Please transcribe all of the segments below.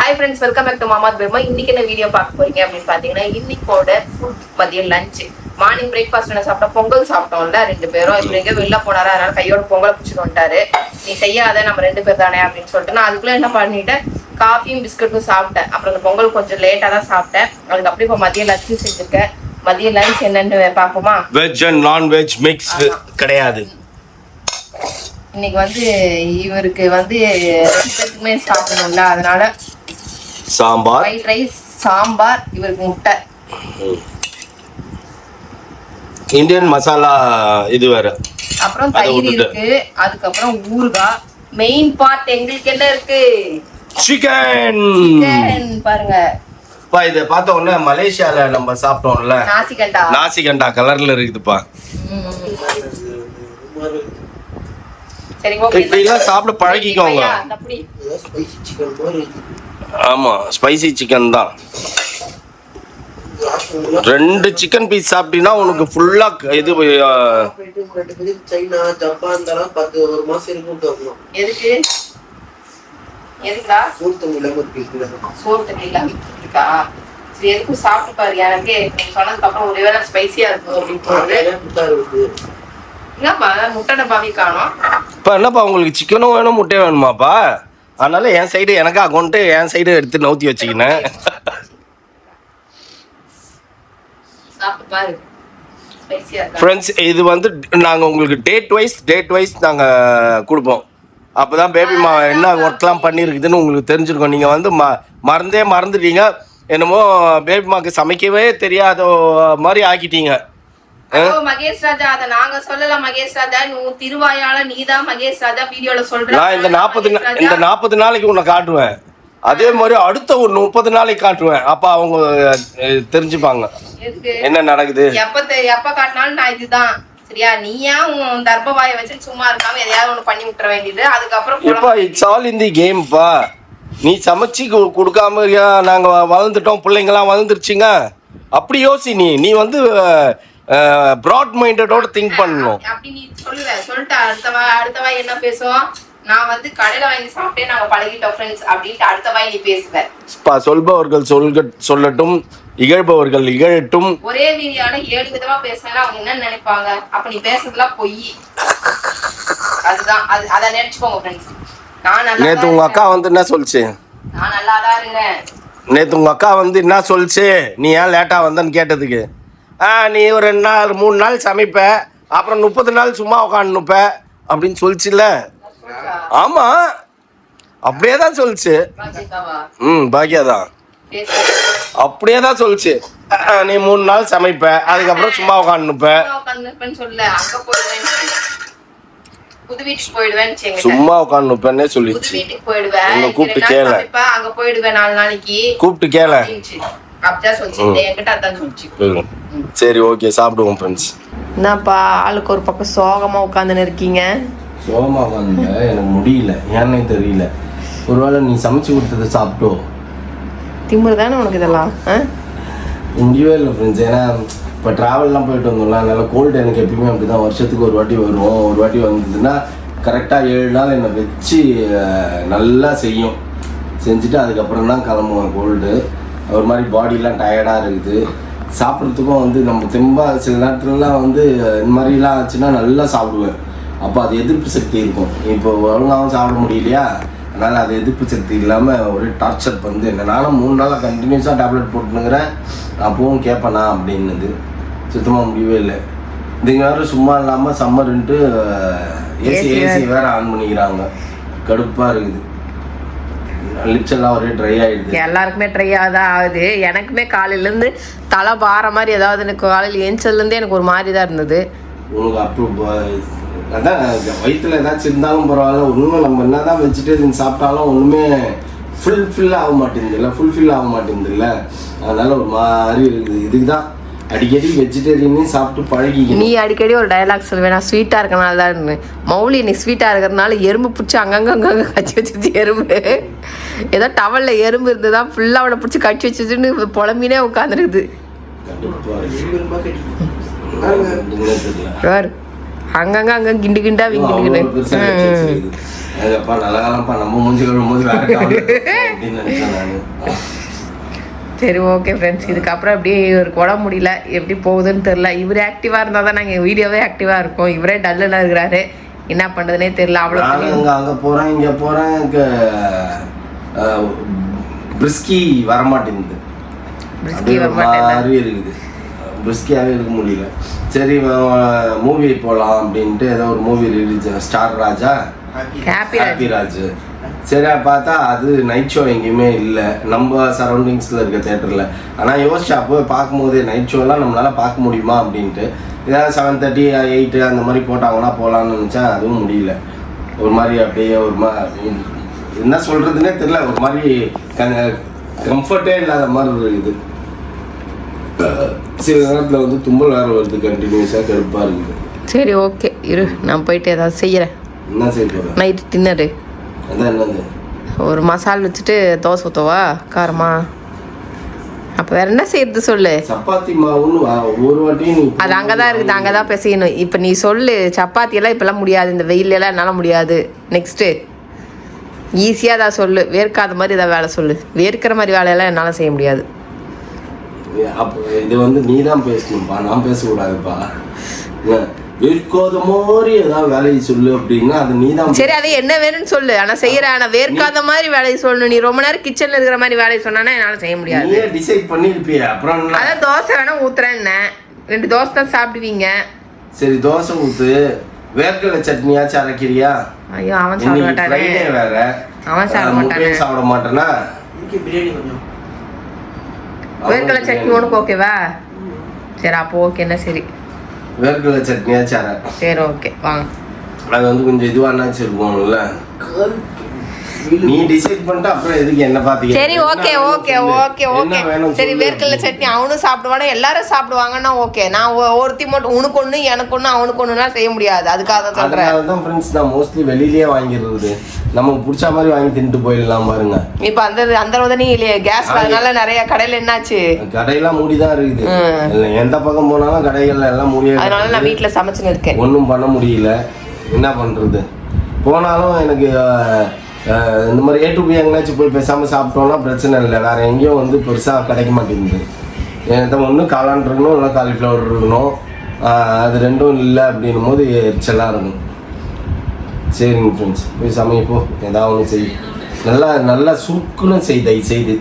Hi friends, welcome back to மாமாத் பெர்மா. இன்னைக்கு என்ன வீடியோ பார்க்க போறீங்க அப்படின்னு பாத்தீங்கன்னா, இன்னைக்கோட ஃபுட் மதியம் லஞ்ச். மார்னிங் பிரேக்ஃபாஸ்ட் என்ன சாப்பிட்டோம், பொங்கல் சாப்பிட்டோம்ல 2 பேரும். இப்ப எங்க வெளில போனாரா, அதனால கையோட பொங்கலை பிடிச்சிட்டு வந்துட்டாரு. நீ செய்யாத, நம்ம 2 பேர் தானே அப்படின்னு சொல்லிட்டு நான் அதுக்குள்ள என்ன பண்ணிட்டேன், காஃபியும் பிஸ்கட்டும் சாப்பிட்டேன். அப்புறம் அந்த பொங்கல் கொஞ்சம் லேட்டா தான் சாப்பிட்டேன். அதுக்கப்புறம் இப்போ மதியம் லஞ்ச் செஞ்சிருக்கேன். மதியம் லஞ்ச் என்னன்னு பார்ப்போமா? Veg and non veg mix கிடையாது. இன்னைக்கு வந்து இவருக்கு வந்து 2 பேருக்குமே சாப்பிடணும்ல, அதனால சாம்பார், ஃப்ரைட் ரைஸ், சாம்பார், இவருக்கு முட்டை, இந்தியன் மசாலா இது வேற, அப்புறம் தயிர் இருக்கு, அதுக்கப்புறம் ஊறுகாய். மெயின் பார்ட் எங்களுக்கு என்ன இருக்கு? சிக்கன். பாருங்க, இத பார்த்த உடனே மலேசியால நம்ம சாப்பிட்டோம்ல, நாசிகண்டா கலர்ல இருக்குதுப்பா. சரி, ஓகே. இப்படிலாம் சாப்பிட பழகிக்கோங்க. ஆமா, ஸ்பைசி சிக்கன் தான். 2 சிக்கன் பீஸ் சாப்பிட்டீங்கன்னா உனக்கு ஃபுல்லா இது சைனா ஜப்பான் தரம் 10 மாசம் இருக்கும். எதுக்கு எதுக்குடா சரி, எதுக்கும் சாப்பிட்டு பாரு. எனக்கு சொன்னதுக்கு அப்புறம் ஒருவேளை ஸ்பைசியா இருக்கும் அப்படின்னு. என்னப்பா முட்டை டப்பாவே காணோம். இப்போ என்னப்பா உங்களுக்கு சிக்கனும் வேணும் முட்டையும் வேணுமாப்பா? அதனால என் சைடு எனக்கு அக்கௌண்ட்டு என் சைடு எடுத்து நவுத்தி வச்சுக்கினேன். ஃப்ரெண்ட்ஸ், இது வந்து நாங்கள் உங்களுக்கு டேட் வைஸ் நாங்கள் கொடுப்போம். அப்போ தான் பேபிமா என்ன ஒர்க்லாம் பண்ணியிருக்குதுன்னு உங்களுக்கு தெரிஞ்சிருக்கோம். நீங்கள் வந்து மறந்துட்டீங்க. என்னமோ பேபிமாவுக்கு சமைக்கவே தெரியாத மாதிரி ஆக்கிட்டீங்க. மகேஷ் ராஜா, அத நாங்க சொல்லல. மகேஷ் ராஜா, நீ திருவாயால நீதான் மகேஷ் ராஜா வீடியோல சொல்ற. நான் இந்த 40 நாளைக்கு உன்னை காட்டுவேன். அதே மாதிரி அடுத்த ஒரு 30 நாளைக்கு காட்டுவேன். அப்ப அவங்க தெரிஞ்சுப்பாங்க என்ன நடக்குது. எப்ப காட்டினாலும் நான் இதுதான் சரியா. நீயா உன் தர்பவாயை வச்சு சும்மா இருக்காம எதையாவது ஒண்ணு பண்ணி விட்டுற வேண்டியது. அதுக்கப்புறம் இப்ப இட்ஸ் ஆல் இன் தி கேம்ப்பா. நீ சமைச்சு கொடுக்காம நாங்க வளர்ந்துட்டோம், பிள்ளைங்கலாம் வளர்ந்துருச்சுங்க அப்படி யோசி. நீ வந்து பிராட் மைண்டடோட திங்க் பண்ணணும். அப்படி நீ சொல்லிட்டு அடுத்த வாய் என்ன பேசுவோம்? நான் வந்து கடையில வாங்கி சாப்பிட்டே நாங்க பழகிட்டோம் ஃப்ரெண்ட்ஸ் அப்படின்ட்டு அடுத்த வாய் நீ பேசுவேன். சொல்பவர்கள் சொல்லட்டும், இகழ்பவர்கள் இகழட்டும். ஒரே வீடியோல 7 விதமா பேசினா அவங்க என்ன நினைப்பாங்க? அப்ப நீ பேசுறதுலாம் பொய். அதுதான் அத நினைச்சுக்கோங்க ஃப்ரெண்ட்ஸ். நான் நல்லா நேத்து உங்க அக்கா வந்து என்ன சொல்லுச்சு? நான் நல்லா தான் இருக்கிறேன். நேத்து உங்க அக்கா வந்து என்ன சொல்லுச்சு? நீ ஏன் லேட்டா வந்தன்னு கேட்டதுக்கு, நீ ஒரு 2 நாள் 3 நாள் சமைப்ப, அப்புறம் 30 நாள் சும்மா உட்காந்துப்ப அப்படின்னு சொல்லிச்சுல்ல. ஆமா, அப்படியே தான் சொல்லுச்சு. பாக்கியா தான் அப்படியே தான் சொல்லுச்சு. நீ 3 நாள் சமைப்ப, அதுக்கப்புறம் சும்மா உட்காந்துப்ப. சும்மா உட்காந்துப்பேன்னே சொல்லிச்சு. கூப்பிட்டு கேள, அங்க போயிடுவேன் 4 நாளைக்கு கூப்பிட்டு கேள. சரி, ஓகே, சாப்பிடுவோம் ஃப்ரெண்ட்ஸ். என்னப்பா ஆளுக்கு ஒரு பக்கம் சோகமா உட்காந்துன்னு இருக்கீங்க? சோகமா உட்காந்து எனக்கு முடியல, ஏன்னே தெரியல. ஒருவேளை நீ சமைச்சு கொடுத்ததை சாப்பிட்டோ? திமுரு தானே உனக்கு இதெல்லாம்? முடியவே இல்லை ஃப்ரெண்ட்ஸ். ஏன்னா இப்போ ட்ராவல்லாம் போயிட்டு வந்தோம்ல, அதனால கோல்டு எனக்கு எப்பயுமே அப்படி தான். வருஷத்துக்கு ஒரு வாட்டி வரும். ஒரு வாட்டி வந்ததுன்னா கரெக்டாக 7 நாள் என்னை வச்சு நல்லா செஞ்சுட்டு அதுக்கப்புறம் தான் கிளம்புவேன். கோல்டு ஒரு மாதிரி பாடிலாம் டயர்டாக இருக்குது. சாப்பிட்றதுக்கும் வந்து நம்ம தெம்பாக சில நேரத்துலலாம் வந்து இந்த மாதிரிலாம் ஆச்சுன்னா நல்லா சாப்பிடுவேன். அப்போ அது எதிர்ப்பு சக்தி இருக்கும். இப்போ ஒழுங்காகவும் சாப்பிட முடியலையா, அதனால் அது எதிர்ப்பு சக்தி இல்லாமல் ஒரே டார்ச்சர் வந்து என்ன. நானும் 3 நாளாக கண்டினியூஸாக டேப்லெட் போட்டுனுங்கிறேன். அப்பவும் கேட்பேனா அப்படின்னது சுத்தமாக முடியவே இல்லை. இதுங்க வேறு சும்மா இல்லாமல் சம்மருன்ட்டு ஏசி வேறு ஆன் பண்ணிக்கிறாங்க. கடுப்பாக இருக்குது. லிப்ஸ் எல்லாம் ஒரே ட்ரை ஆகிடுது. எல்லாருக்குமே ட்ரை தான் ஆகுது. எனக்குமே காலையிலேருந்து தலை பாற மாதிரி ஏதாவது எனக்கு காலையில் ஏஞ்சதுலேருந்தே எனக்கு ஒரு மாதிரி தான் இருந்தது. உனக்கு அப்போ அதான் வயிற்றுல ஏதாச்சும் இருந்தாலும் பரவாயில்ல. ஒன்றுமே நம்ம என்ன தான் வெஜிடேரியன் சாப்பிட்டாலும் ஒன்றுமே ஃபுல்ஃபில் ஆக மாட்டேங்குதுல்ல. அதனால ஒரு மாதிரி இருக்குது. இதுக்கு தான் அடிக்கடி வெஜிடேரியனையும் சாப்பிட்டு பழகி. நீ அடிக்கடி ஒரு டயலாக் சொல்லுவேன், நான் ஸ்வீட்டாக இருக்கனால தான். மௌலி நீ ஸ்வீட்டாக இருக்கிறதுனால எறும்பு பிடிச்சி அங்கங்கே கச்சி வச்சுச்சு. எறும்பு ஏதோ டவலில் எறும்பு இருந்து தான் ஃபுல்லாக அவனை பிடிச்சி கட்சி வச்சுச்சுன்னு புலம்பினே உட்காந்துருக்குது. அங்கங்க கிண்டு கிண்டா விங்கிட்டு ஏங்கப்பா நல்ல காலம்ப்பா நம்ம மூஞ்சி கழுவும் போது வேற அப்படின்னு நினைச்சேன் நான். சரி ஓகே ஃப்ரெண்ட்ஸ், இதுக்கப்புறம் அப்படியே இவருக்கு உடம்பு முடியல, எப்படி போகுதுன்னு தெரில. இவர் ஆக்டிவாக இருந்தால் தான் நாங்கள் வீடியோவே ஆக்டிவாக இருக்கோம். இவரே டல்லுலாம் இருக்கிறாரு, என்ன பண்ணுறதுனே தெரில. அவ்வளோ அங்கே போகிறேன் இங்கே போகிறேன், பிரிஸ்கி வரமாட்டேங்குது, மாதிரி இருக்குது, பிரிஸ்கியாகவே இருக்க முடியல. சரி மூவி போகலாம் அப்படின்ட்டு ஏதோ ஒரு மூவி ரிலீஸ், ஸ்டார் ராஜா ஹாப்பி ராஜ். சரி பார்த்தா அது நைட் ஷோ எங்கேயுமே இல்லை நம்ம சரௌண்டிங்ஸில் இருக்க தேட்டரில். ஆனால் யோசிச்சா அப்போ பார்க்கும்போது நைட் ஷோலாம் நம்மளால் பார்க்க முடியுமா அப்படின்ட்டு, ஏதாவது 7:30 8 அந்த மாதிரி போட்டாங்கன்னா போகலான்னு நினச்சேன். அதுவும் முடியல. ஒரு மாதிரி அப்படியே ஒரு மாதிரி என்ன சொல்கிறதுனே தெரியல, ஒரு மாதிரி கம்ஃபர்ட்டே இல்லாத மாதிரி இருக்குது. சில நேரத்தில் வந்து தும்பல் வேறு வருது, கண்டினியூஸாக கடுப்பாக இருக்குது. சரி ஓகே இரு, நான் போயிட்டு ஏதாவது செய்கிறேன். என்ன செய்ய போகிறேன்? நைட்டு டின்னரு அதான் என்னது, ஒரு மசால் வச்சுட்டு தோசை ஊற்றவா காரமா? அப்போ வேற என்ன செய்யறது சொல்லு. சப்பாத்தி மாவுன்னு ஒரு வாட்டியும் நீ அது அங்கே தான் இருக்குது, அங்கே தான் பிசையணும். இப்போ நீ சொல்லு, சப்பாத்தியெல்லாம் இப்போல்லாம் முடியாது, இந்த வெயிலெல்லாம் என்னால் முடியாது. நெக்ஸ்ட்டு ஈஸியாக தான் சொல்லு, வேர்க்காத மாதிரி ஏதாவது வேலை சொல்லு. வேர்க்கிற மாதிரி வேலையெல்லாம் என்னால் செய்ய முடியாது. அப்போ இது வந்து நீ தான் பேசணும்ப்பா, நான் பேசக்கூடாதுப்பா. வேர்க்காத மாதிரி ஏதாவது வேலையை சொல்லு அப்படின்னா அது நீ தான். சரி அது என்ன வேணும்னு சொல்லு, ஆனால் செய்யற. ஆனால் வேர்க்காத மாதிரி வேலையை சொல்லணும். நீ ரொம்ப நேரம் கிச்சனில் இருக்கிற மாதிரி வேலையை சொன்னா என்னால் செய்ய முடியாது. நீயே டிசைட் பண்ணிருப்பிய. அப்புறம் அதான் தோசை வேணா ஊத்துறேன்னு, 2 தோசை தான் சாப்பிடுவீங்க. சரி தோசை ஊத்து, வேர்க்கடலை சட்னியாச்சும் அரைக்கிறியா? ஐயோ அவன் சாப்பிட மாட்டானே, வேற அவன் சாப்பிட மாட்டானே. சாப்பிட மாட்டேனா? பிரியாணி கொஞ்சம் வேர்க்கடலை சட்னி உனக்கு ஓகேவா? சரி அப்போ ஓகேண்ணா. சரி வேர்க்கடலை சட்னியாச்சும் அரை. சரி ஓகே வாங்க. அது வந்து கொஞ்சம் இதுவானாச்சும் இருக்கும்ல. நீ டிசைட் பண்ணிட்டு அப்புறம் எதுக்கு என்ன பாத்தீங்க? சரி ஓகே ஓகே ஓகே ஓகே. சரி வேர்க்கடலை சட்னி அவனும் சாப்பிடுவானா, எல்லாரும் சாப்பிடுவாங்கன்னா ஓகே. நான் ஒருத்தி மட்டும் உனக்கு ஒன்று எனக்கு ஒன்று அவனுக்கு ஒன்றுலாம் செய்ய முடியாது. அதுக்காக தான் சொல்கிறேன். அதுதான் ஃப்ரெண்ட்ஸ், நான் மோஸ்ட்லி வெளியிலேயே வாங்கிடுறது. நமக்கு பிடிச்ச மாதிரி வாங்கி தின்ட்டு போயிடலாம் பாருங்க. இப்போ அந்த உதனே இல்லையே கேஸ், அதனால நிறைய கடையில் என்னாச்சு, கடையெல்லாம் மூடி தான் இருக்குது. எந்த பக்கம் போனாலும் கடைகள்ல எல்லாம் மூடியே. அதனால நான் வீட்டில் சமைச்சுன்னு இருக்கேன். ஒன்றும் பண்ண முடியல, என்ன பண்ணுறது. போனாலும் எனக்கு இந்த மாதிரி A to B எங்கேனாச்சும் போய் பேசாமல் சாப்பிட்டோம்னா பிரச்சனை இல்லை. வேறு எங்கேயும் வந்து பெருசாக கிடைக்க மாட்டேங்குது. எனக்கு ஒன்று காளான் இருக்கணும், இல்லை காலிஃப்ளவர் இருக்கணும். அது ரெண்டும் இல்லை அப்படின்னும் போது எரிச்சலாக இருக்கும். சரிங்க ஃப்ரெண்ட்ஸ், போய் சமைப்போ ஏதாவது ஒன்று செய். நல்லா சுருக்குன்னு செய், தயவு செய்து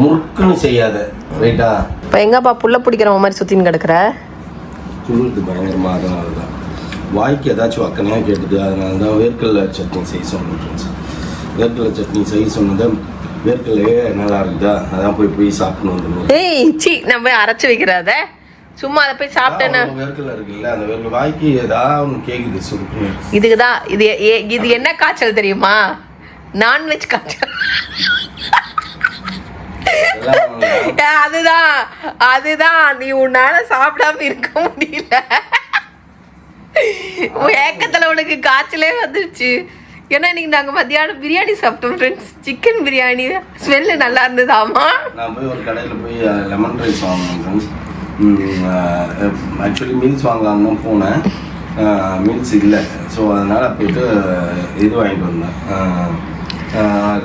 முறுக்குன்னு செய்யாத, ரைட்டா? இப்போ எங்கப்பா புள்ள பிடிக்கிற மாதிரி சுற்றின்னு கிடக்குற? சுருது பயங்கரமாக, அதனால தான் வாய்க்கு ஏதாச்சும் வக்கனையாக கேட்டுது. அதனால தான் வேர்க்கடலை சட்னி செய்ய சொன்னேன் ஃப்ரெண்ட்ஸ். வேர்க்கடலை சட்னி செய்ய சொன்னதை வேர்க்கடலையே நல்லா இருக்குதா, அதான் போய் சாப்பிடணும். வந்து ஏய் சி, நான் போய் அரைச்சி வைக்கிறத சும்மா அதை போய் சாப்பிட்டேன்னா வேர்க்கடலை இருக்குல்ல, அந்த வேர்க்கடலை வாய்க்கு ஏதாவது ஒன்று கேட்குது சுருக்குன்னு. இதுக்கு தான் இது என்ன காய்ச்சல் தெரியுமா? நான்வெஜ் காய்ச்சல். அதுதான் நீ உன்னால சாப்பிடாம இருக்க முடியல. ஏக்கத்துல உனக்கு காய்ச்சலே வந்துருச்சு. ஏன்னா இன்னைக்கு நாங்கள் மத்தியானம் பிரியாணி சாப்பிட்டோம் ஃப்ரெண்ட்ஸ், சிக்கன் பிரியாணி. ஸ்மெல்லு நல்லா இருந்ததாமா. நான் போய் ஒரு கடையில் போய் லெமன் ரைஸ் வாங்கினேன் ஃப்ரெண்ட்ஸ். ஆக்சுவலி மீல்ஸ் வாங்கலான்னு தான் போனேன், மீல்ஸ் இல்லை. ஸோ அதனால் போய்ட்டு இது வாங்கிட்டு வந்தேன்.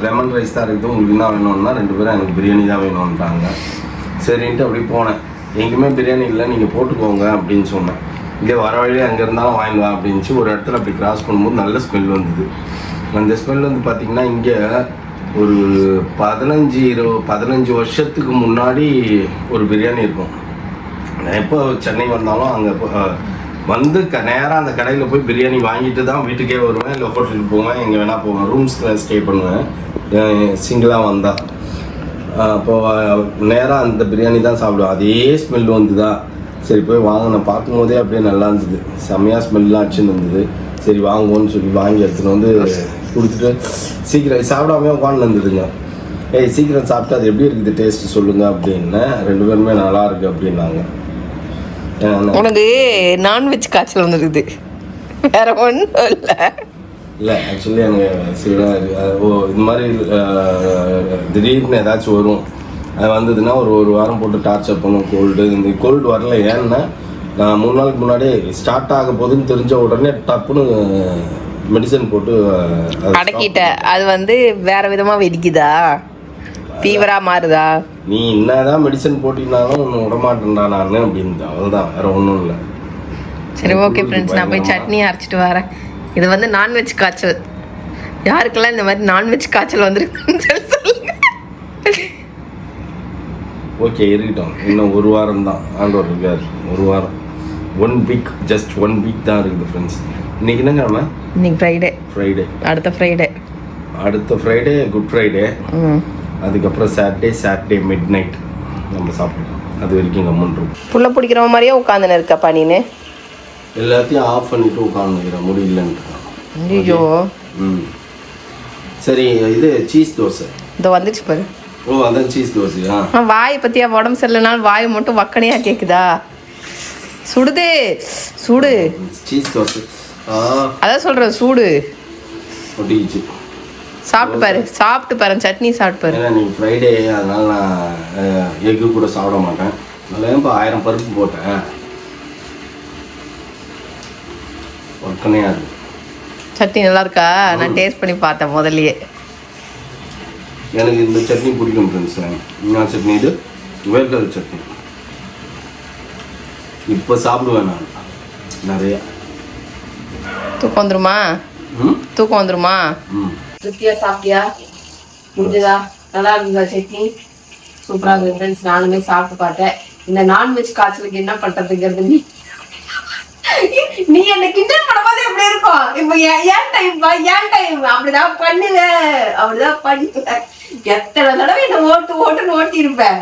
லெமன் ரைஸ் தான் இருக்குது, உங்களுக்கு என்ன வேணும்னா 2 பேரும் எனக்கு பிரியாணி தான் வேணும்ன்றாங்க. சரின்ட்டு அப்படி போனேன். எங்கேயுமே பிரியாணி இல்லை, நீங்கள் போட்டுக்கோங்க அப்படின்னு சொன்னேன். இங்கே வர வழியே அங்கே இருந்தாலும் வாங்கிடலாம் அப்படின்ச்சு. ஒரு இடத்துல அப்படி கிராஸ் பண்ணும்போது நல்ல ஸ்மெல் வந்தது. அந்த ஸ்மெல் வந்து பார்த்திங்கன்னா இங்கே ஒரு 15 வருஷத்துக்கு முன்னாடி ஒரு பிரியாணி இருக்கும். எப்போ சென்னை வந்தாலும் அங்கே வந்து நேராக அந்த கடையில் போய் பிரியாணி வாங்கிட்டு தான் வீட்டுக்கே வருவேன், இல்லை ஹோட்டலுக்கு போவேன், எங்கே வேணால் போவேன். ரூம்ஸில் ஸ்டே பண்ணுவேன் சிங்கிளாக வந்தால். அப்போது நேராக அந்த பிரியாணி தான் சாப்பிடுவேன். அதே ஸ்மெல் வந்துதா, சரி போய் வாங்கினேன். பார்க்கும்போதே அப்படியே நல்லா இருந்தது, செம்மையாக ஸ்மெல்லாம் அடிச்சுன்னு இருந்தது. சரி வாங்குவோன்னு சொல்லி வாங்கி எடுத்துகிட்டு வந்து கொடுத்துட்டு சீக்கிரம் சாப்பிடாமே உட்காந்து இருந்ததுங்க. ஏய் சீக்கிரம் சாப்பிட்டு அது எப்படி இருக்குது டேஸ்ட்டு சொல்லுங்கள் அப்படின்னா 2 பேருமே நல்லா இருக்குது அப்படின்னாங்க. உனக்கு நான்வெஜ் காய்ச்சல் வந்துருக்குது, வேற ஒன்றும் இல்லை. ஆக்சுவலி எனக்கு சில இது மாதிரி திடீர்னு ஏதாச்சும் வரும். அது வந்ததுன்னா ஒரு வாரம் போட்டு டார்ச்சர் பண்ணும். இந்த கோல்டு வரல. ஏன்னா நான் 3 நாளுக்கு முன்னாடி ஸ்டார்ட் ஆக போகுதுன்னு தெரிஞ்ச உடனே டப்புன்னு மெடிசன் போட்டு அடக்கிட்ட அது வந்து வேற விதமா வெடிக்குதா, ஃபீவரா மாறுதா? நீ என்னதான் மெடிசன் போட்டினாலும் ஒன்று விடமாட்டேன்டா நான் அப்படின்னு, அவ்வளோதான், வேற ஒன்றும் இல்லை. சரி ஓகே ஃப்ரெண்ட்ஸ், நான் போய் சட்னி அரைச்சிட்டு வரேன். இது வந்து நான்வெஜ் காய்ச்சல். யாருக்கெல்லாம் இந்த மாதிரி நான்வெஜ் காய்ச்சல் வந்துருக்குன்னு சொல்லுங்க. ஓகே இருக்கட்டும், இன்னும் ஒரு வாரம் தான் ஆண்டவர் இருக்கார். ஒரு வாரம், 1 வீக், ஜஸ்ட் 1 வீக் தான் இருக்குது ஃப்ரெண்ட்ஸ். இன்னைக்கு என்ன கிழமை? இன்னைக்கு ஃப்ரைடே. அடுத்த ஃப்ரைடே குட் ஃப்ரைடே. அதுக்கப்புறம் சாட்டர்டே மிட் நைட் நம்ம சாப்பிடுவோம். அது வரைக்கும் கம்முன்றோம். புள்ள பிடிக்கிற மாதிரியே உட்காந்துன்னு இருக்கப்பா நீனு. எல்லாத்தையும் ஆஃப் பண்ணிட்டு உட்காந்துக்கிறேன், முடியலன்ட்டு. ஐயோ. சரி, இது சீஸ் தோசை இதோ வந்துச்சு பாரு. ஓ, அதான் சீஸ் தோசையா? வாய் பத்தியா உடம்பு சரியில்லைனாலும் வாய் மட்டும் வக்கனையா கேக்குதா? சுடுதே, சூடு. சீஸ் தோசை. அதான் சொல்றேன், சூடு. ஒட்டிக்கிச்சு. சாப்பிட்டு பாரு சட்னி சாப்பிட்டு பாரு. ஏன்னா நீ ஃப்ரைடே, அதனால நான் எக்கு கூட சாப்பிட மாட்டேன். அதனால இப்போ 1000 பருப்பு போட்டேன். ஒர்க்கனையா இருக்கு. சட்னி நல்லா இருக்கா? நான் டேஸ்ட் பண்ணி பார்த்தேன் முதல்லயே. எனக்கு இந்த சட்னி பிடிக்கும் ஃப்ரெண்ட்ஸ். என்ன சட்னி இது? வேர்க்கடலை சட்னி. இப்போ சாப்பிடுவேன் நான் நிறைய. தூக்கம் வந்துருமா? திருப்தியா சாப்பிட்டியா? முடிஞ்சதா? நல்லா இருந்ததா சட்னி? சூப்பரா இருந்தது ஃப்ரெண்ட்ஸ். நானுமே சாப்பிட்டு பார்த்தேன். இந்த நான்வெஜ் காய்ச்சலுக்கு என்ன பண்றதுங்கிறது நீ என்ன கிண்டல் பண்ணும்போது எப்படி இருக்கும்? இப்ப ஏன் டைம் அப்படிதான் பண்ணுவேன். எத்தனை தடவை இந்த ஓட்டுன்னு ஓட்டி இருப்பேன்.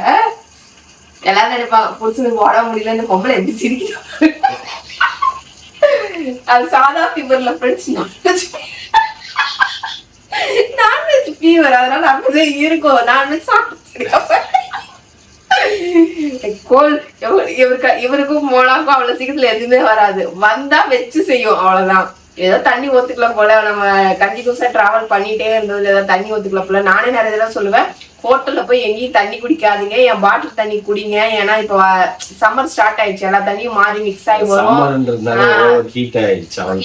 எல்லாரும் நினைப்பாங்க புருஷனுக்கு ஓட முடியல, இந்த பொம்பளை எப்படி சிரிக்கிறோம். அது சாதா ஃபீவர்ல ஃப்ரெண்ட்ஸ், நான்வெஜ் ஃபீவர், அதனால அப்படிதான் இருக்கும். நான்வெஜ் சாப்பிட்டு இவருக்கும் மோளாக்கும் அவ்வளவு சீக்கிரத்துல எதுவுமே வராது. வந்தா வச்சு செய்யும், அவ்வளவுதான். ஏதோ தண்ணி ஒத்துக்கல போல, நம்ம கண்டினியூஸா டிராவல் பண்ணிட்டே இருந்ததுல ஏதோ தண்ணி ஒத்துக்கல போல. நானே நிறைய தடவை சொல்லுவேன், ஹோட்டல்ல போய் எங்கேயும் தண்ணி குடிக்காதீங்க, என் பாட்டில் தண்ணி குடிங்க. ஏன்னா இப்போ சம்மர் ஸ்டார்ட் ஆயிடுச்சு, எல்லா தண்ணியும் மாறி மிக்ஸ் ஆகி வரும்,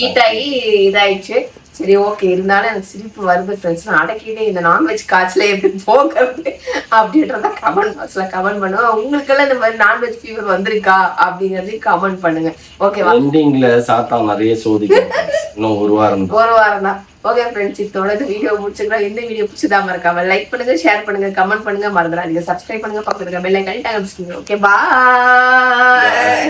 ஹீட் ஆகி இதாயிடுச்சு. சரி ஓகே, இருந்தாலும் எனக்கு சிரிப்பு வருது ஃப்ரெண்ட்ஸ். நான் அடக்கிட்டே இந்த நான்வெஜ் காய்ச்சல எப்படி போகிறது அப்படின்றத கமெண்ட் பாக்ஸ்ல கமெண்ட் பண்ணுவேன். உங்களுக்கெல்லாம் இந்த மாதிரி நான்வெஜ் ஃபீவர் வந்திருக்கா அப்படிங்கறதையும் கமெண்ட் பண்ணுங்க. ஓகேவா? எண்டிங்ல சாத்தா நிறைய சோதிக்கும். இன்னும் ஒரு வாரம் தான். ஓகே ஃப்ரெண்ட்ஸ், இதோட இந்த வீடியோ முடிச்சுக்கிறோம். இந்த வீடியோ பிடிச்சதா மறக்காம லைக் பண்ணுங்க, ஷேர் பண்ணுங்க, கமெண்ட் பண்ணுங்க, மறந்துடாதீங்க சப்ஸ்கிரைப் பண்ணுங்க, பக்கத்துல பெல் ஐகானை டாங். ஓகே, பாய்.